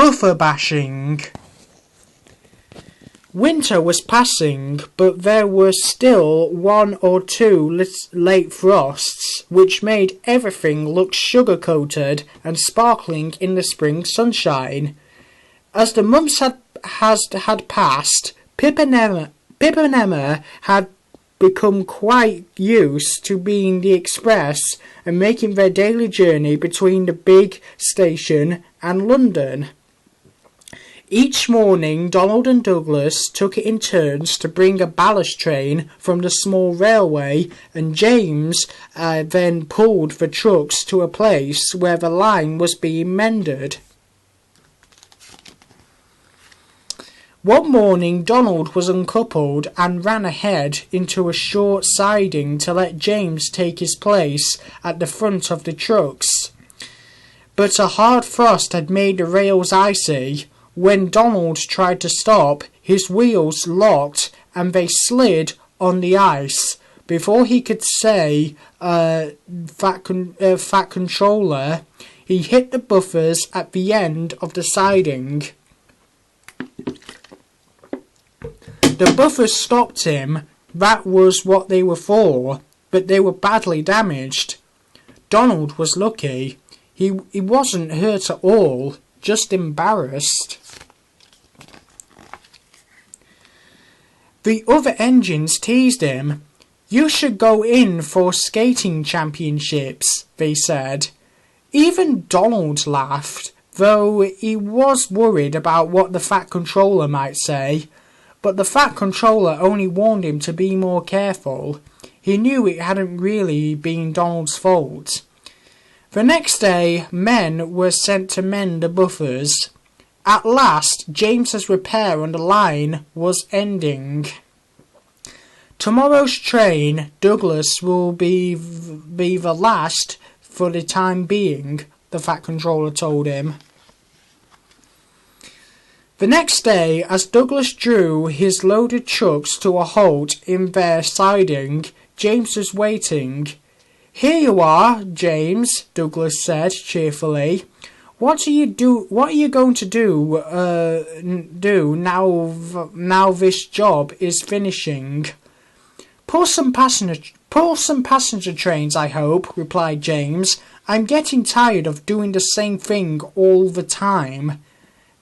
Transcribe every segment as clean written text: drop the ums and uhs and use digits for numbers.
Buffer bashing. Winter was passing, but there were still 1 or 2 late frosts, which made everything look sugar-coated and sparkling in the spring sunshine. As the months had passed, Pip and Emma had become quite used to being the express and making their daily journey between the big station and London. Each morning, Donald and Douglas took it in turns to bring a ballast train from the small railway, and James then pulled the trucks to a place where the line was being mended. One morning, Donald was uncoupled and ran ahead into a short siding to let James take his place at the front of the trucks. But a hard frost had made the rails icy. When Donald tried to stop, his wheels locked and they slid on the ice. Before he could say fat controller, he hit the buffers at the end of the siding. The buffers stopped him. That was what they were for, but they were badly damaged. Donald was lucky. He wasn't hurt at all, just embarrassed. The other engines teased him. "You should go in for skating championships," they said. Even Donald laughed, though he was worried about what the Fat Controller might say. But the Fat Controller only warned him to be more careful. He knew it hadn't really been Donald's fault. The next day, men were sent to mend the buffers. At last, James's repair on the line was ending. "Tomorrow's train, Douglas, will be the last for the time being," the Fat Controller told him. The next day, as Douglas drew his loaded trucks to a halt in their siding, James was waiting. "Here you are, James," Douglas said cheerfully. What are you going to do now this job is finishing?" Pull some passenger trains, I hope," replied James. "I'm getting tired of doing the same thing all the time."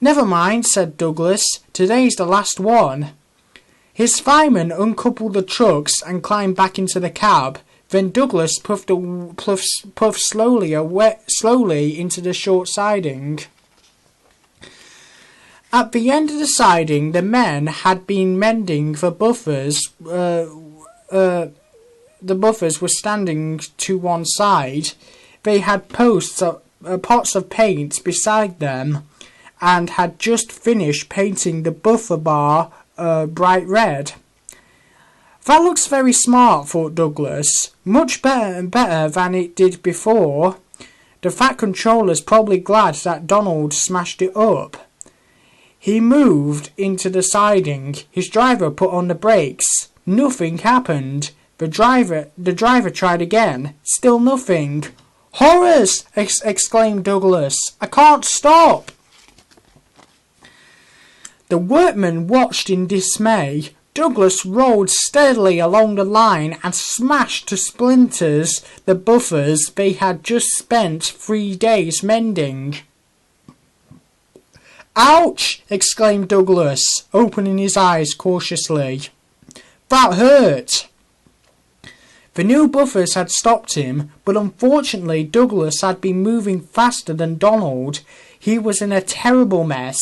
"Never mind," said Douglas. "Today's the last one." His fireman uncoupled the trucks and climbed back into the cab. Then Douglas puffed slowly into the short siding. At the end of the siding, the men had been mending the buffers. The buffers were standing to one side. They had pots of paint beside them, and had just finished painting the buffer bar bright red. "That looks very smart," thought Douglas. "Much better than it did before. The Fat Controller's probably glad that Donald smashed it up." He moved into the siding. His driver put on the brakes. Nothing happened. The driver tried again. Still nothing. "Horrors!" exclaimed Douglas. "I can't stop." The workmen watched in dismay. Douglas rolled steadily along the line and smashed to splinters the buffers they had just spent 3 days mending. "Ouch!" exclaimed Douglas, opening his eyes cautiously. "That hurt." The new buffers had stopped him, but unfortunately Douglas had been moving faster than Donald. He was in a terrible mess.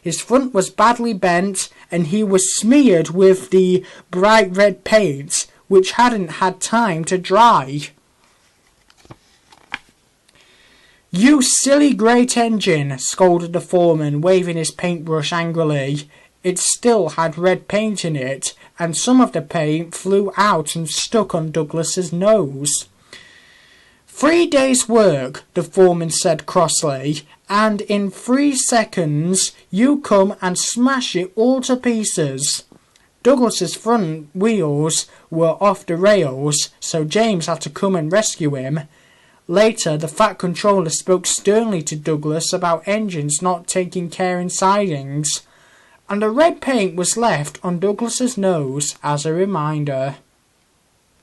His front was badly bent, and he was smeared with the bright red paint, which hadn't had time to dry. "You silly great engine," scolded the foreman, waving his paintbrush angrily. It still had red paint in it, and some of the paint flew out and stuck on Douglas's nose. 3 days' work," the foreman said crossly, "and in 3 seconds you come and smash it all to pieces." Douglas's front wheels were off the rails, so James had to come and rescue him. Later, the Fat Controller spoke sternly to Douglas about engines not taking care in sidings, and the red paint was left on Douglas's nose as a reminder.